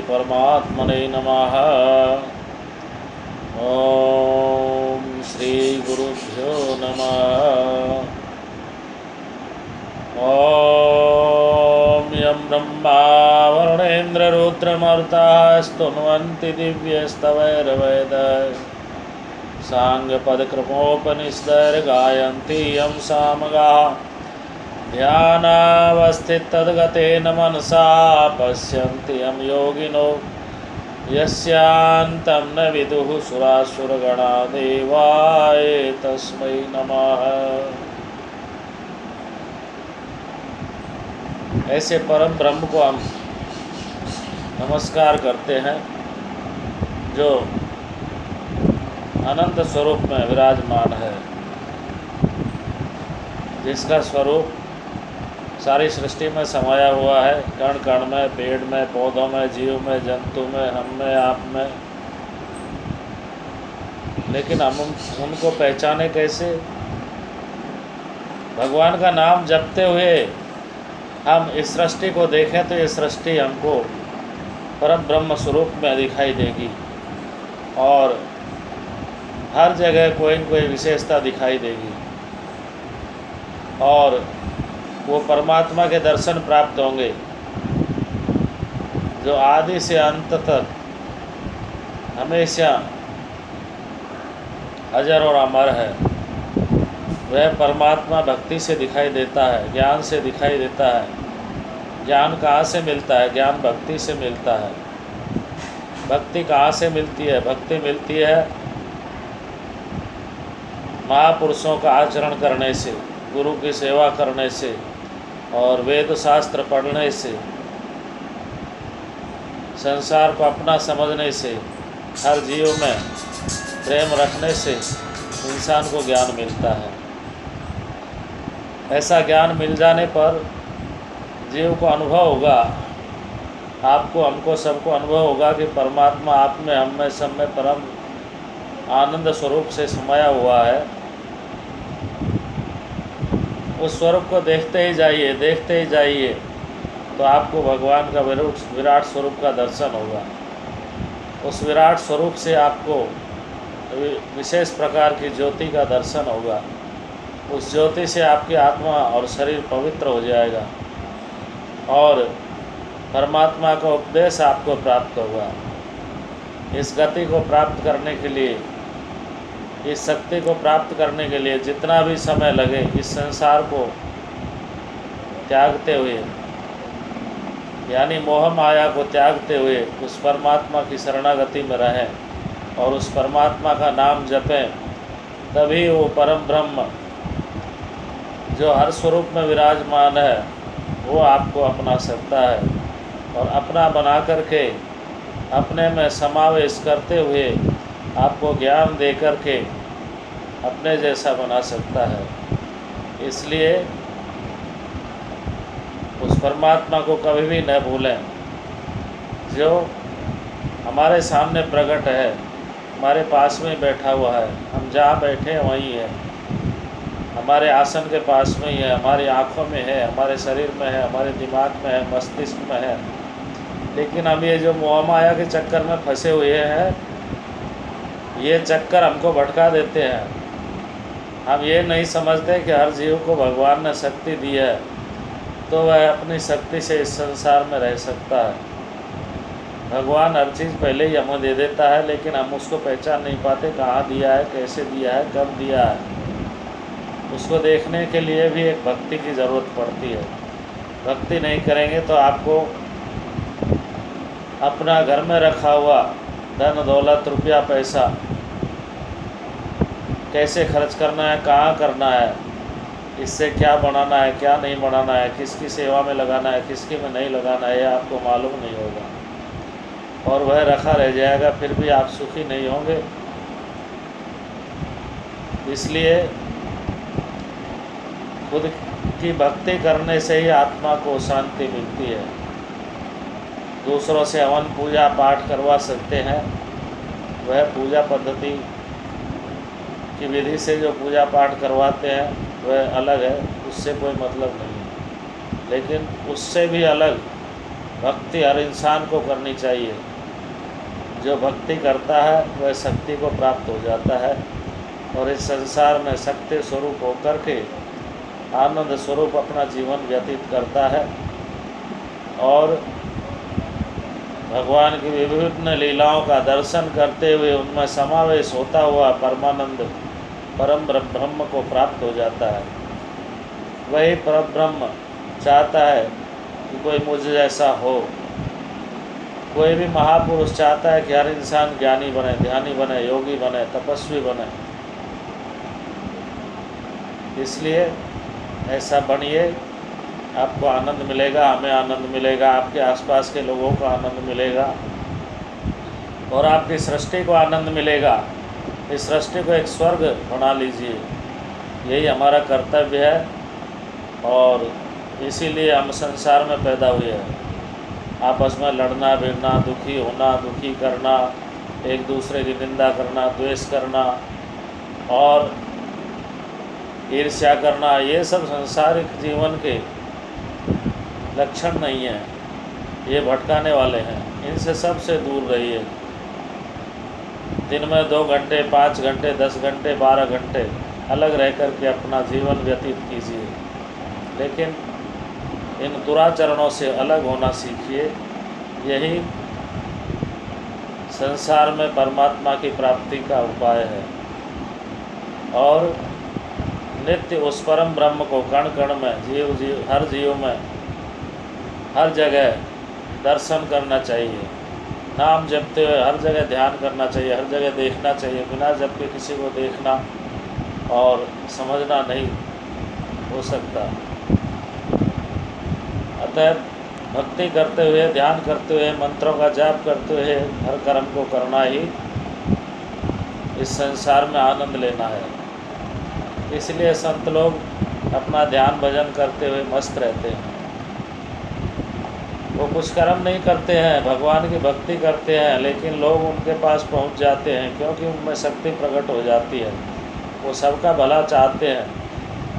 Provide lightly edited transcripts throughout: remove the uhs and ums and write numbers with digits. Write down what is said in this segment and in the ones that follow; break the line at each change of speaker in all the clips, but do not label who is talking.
परमात्मने नमः। ओम श्री गुरुभ्यो नमः। ओम यं ब्रह्मा वरुणेन्द्र रुद्रमरुताः स्तुन्वन्ति दिव्यस्तवैर्वेदैः साङ्गपदक्रमोपनिषदैर्गायन्ति यं सामगाः ध्यानावस्थिततद्गतेन मनसा पश्यन्ति यं योगिनो यस्यान्तं न विदुः सुरासुरगणा देवाय तस्मै नमः। ऐसे परम ब्रह्म को हम नमस्कार करते हैं जो अनंत स्वरूप में विराजमान है, जिसका स्वरूप सारी सृष्टि में समाया हुआ है, कण कण में, पेड़ में, पौधों में, जीव में, जंतु में, हम में, आप में। लेकिन हम उनको पहचाने कैसे? भगवान का नाम जपते हुए हम इस सृष्टि को देखें तो ये सृष्टि हमको परम ब्रह्म स्वरूप में दिखाई देगी और हर जगह कोई न कोई विशेषता दिखाई देगी और वो परमात्मा के दर्शन प्राप्त होंगे जो आदि से अंत तक हमेशा अजर और अमर है। वह परमात्मा भक्ति से दिखाई देता है, ज्ञान से दिखाई देता है। ज्ञान कहाँ से मिलता है? ज्ञान भक्ति से मिलता है। भक्ति कहाँ से मिलती है? भक्ति मिलती है महापुरुषों का आचरण करने से, गुरु की सेवा करने से और वेद शास्त्र पढ़ने से, संसार को अपना समझने से, हर जीव में प्रेम रखने से इंसान को ज्ञान मिलता है। ऐसा ज्ञान मिल जाने पर जीव को अनुभव होगा, आपको, हमको, सबको अनुभव होगा कि परमात्मा आप में, हम में, सब में परम आनंद स्वरूप से समाया हुआ है। उस स्वरूप को देखते ही जाइए, देखते ही जाइए, तो आपको भगवान का विराट स्वरूप का दर्शन होगा। उस विराट स्वरूप से आपको विशेष प्रकार की ज्योति का दर्शन होगा। उस ज्योति से आपकी आत्मा और शरीर पवित्र हो जाएगा और परमात्मा का उपदेश आपको प्राप्त होगा। इस गति को प्राप्त करने के लिए, इस शक्ति को प्राप्त करने के लिए जितना भी समय लगे, इस संसार को त्यागते हुए, यानी मोह माया को त्यागते हुए उस परमात्मा की शरणागति में रहें और उस परमात्मा का नाम जपें, तभी वो परम ब्रह्म जो हर स्वरूप में विराजमान है वो आपको अपना सकता है और अपना बना करके अपने में समावेश करते हुए आपको ज्ञान दे करके अपने जैसा बना सकता है। इसलिए उस परमात्मा को कभी भी न भूलें जो हमारे सामने प्रकट है, हमारे पास में बैठा हुआ है। हम जहाँ बैठे हैं वहीं है, हमारे आसन के पास में ही है, हमारी आँखों में है, हमारे शरीर में है, हमारे दिमाग में है, मस्तिष्क में है। लेकिन हम ये जो मोह माया के चक्कर में फंसे हुए हैं, ये चक्कर हमको भटका देते हैं। हम ये नहीं समझते कि हर जीव को भगवान ने शक्ति दी है तो वह अपनी शक्ति से इस संसार में रह सकता है। भगवान हर चीज़ पहले ही हमें दे देता है, लेकिन हम उसको पहचान नहीं पाते, कहाँ दिया है, कैसे दिया है, कब दिया है। उसको देखने के लिए भी एक भक्ति की ज़रूरत पड़ती है। भक्ति नहीं करेंगे तो आपको अपना घर में रखा हुआ धन दौलत, रुपया पैसा कैसे खर्च करना है, कहाँ करना है, इससे क्या बनाना है, क्या नहीं बनाना है, किसकी सेवा में लगाना है, किसकी में नहीं लगाना है, यह आपको मालूम नहीं होगा और वह रखा रह जाएगा, फिर भी आप सुखी नहीं होंगे। इसलिए खुद की भक्ति करने से ही आत्मा को शांति मिलती है। दूसरों से हवन पूजा पाठ करवा सकते हैं, वह पूजा पद्धति की विधि से जो पूजा पाठ करवाते हैं वह अलग है, उससे कोई मतलब नहीं है। लेकिन उससे भी अलग भक्ति हर इंसान को करनी चाहिए। जो भक्ति करता है वह शक्ति को प्राप्त हो जाता है और इस संसार में शक्ति स्वरूप होकर के आनंद स्वरूप अपना जीवन व्यतीत करता है और भगवान की विभिन्न लीलाओं का दर्शन करते हुए उनमें समावेश होता हुआ परमानंद परम ब्रह्म को प्राप्त हो जाता है। वही परम ब्रह्म चाहता है कि कोई मुझ जैसा हो। कोई भी महापुरुष चाहता है कि हर इंसान ज्ञानी बने, ध्यानी बने, योगी बने, तपस्वी बने। इसलिए ऐसा बनिए, आपको आनंद मिलेगा, हमें आनंद मिलेगा, आपके आसपास के लोगों को आनंद मिलेगा और आपकी सृष्टि को आनंद मिलेगा। इस सृष्टि को एक स्वर्ग बना लीजिए, यही हमारा कर्तव्य है और इसीलिए हम संसार में पैदा हुए हैं। आपस में लड़ना भिड़ना, दुखी होना, दुखी करना, एक दूसरे की निंदा करना, द्वेष करना और ईर्ष्या करना, ये सब संसारिक जीवन के लक्षण नहीं है, ये भटकाने वाले हैं। इनसे सबसे दूर रहिए। दिन में 2 घंटे, 5 घंटे, 10 घंटे, 12 घंटे अलग रह कर के अपना जीवन व्यतीत कीजिए, लेकिन इन दुराचरणों से अलग होना सीखिए। यही संसार में परमात्मा की प्राप्ति का उपाय है और नित्य उस परम ब्रह्म को कण कण में, हर जीव में, हर जगह दर्शन करना चाहिए। नाम जपते हुए हर जगह ध्यान करना चाहिए, हर जगह देखना चाहिए। बिना जप के किसी को देखना और समझना नहीं हो सकता। अतः भक्ति करते हुए, ध्यान करते हुए, मंत्रों का जाप करते हुए हर कर्म को करना ही इस संसार में आनंद लेना है। इसलिए संत लोग अपना ध्यान भजन करते हुए मस्त रहते हैं। वो कुछ कर्म नहीं करते हैं, भगवान की भक्ति करते हैं, लेकिन लोग उनके पास पहुंच जाते हैं क्योंकि उनमें शक्ति प्रकट हो जाती है। वो सबका भला चाहते हैं,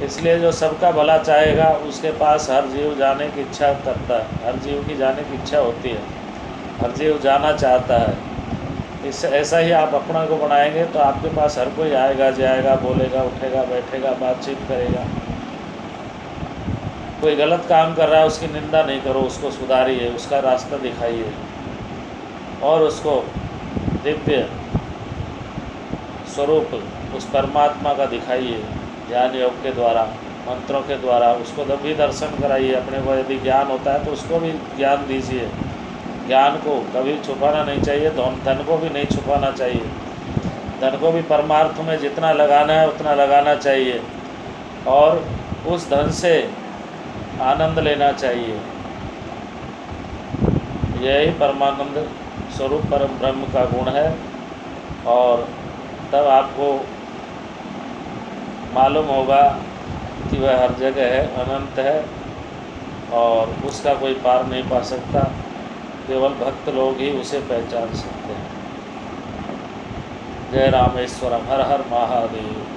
इसलिए जो सबका भला चाहेगा उसके पास हर जीव जाने की इच्छा करता है, हर जीव की जाने की इच्छा होती है, हर जीव जाना चाहता है। इससे ऐसा ही आप अपना को बनाएंगे तो आपके पास हर कोई आएगा, जाएगा, बोलेगा, उठेगा, बैठेगा, बातचीत करेगा। कोई गलत काम कर रहा है उसकी निंदा नहीं करो, उसको सुधारिए, उसका रास्ता दिखाइए और उसको दिव्य स्वरूप उस परमात्मा का दिखाइए। ध्यान योग के द्वारा, मंत्रों के द्वारा उसको भी दर्शन कराइए। अपने को यदि ज्ञान होता है तो उसको भी ज्ञान दीजिए। ज्ञान को कभी छुपाना नहीं चाहिए, धन को भी नहीं छुपाना चाहिए। धन को भी परमार्थ में जितना लगाना है उतना लगाना चाहिए और उस धन से आनंद लेना चाहिए। यही परमानंद स्वरूप परम ब्रह्म का गुण है और तब आपको मालूम होगा कि वह हर जगह है, अनंत है और उसका कोई पार नहीं पा सकता। केवल भक्त लोग ही उसे पहचान सकते हैं। जय रामेश्वरम। हर हर महादेव।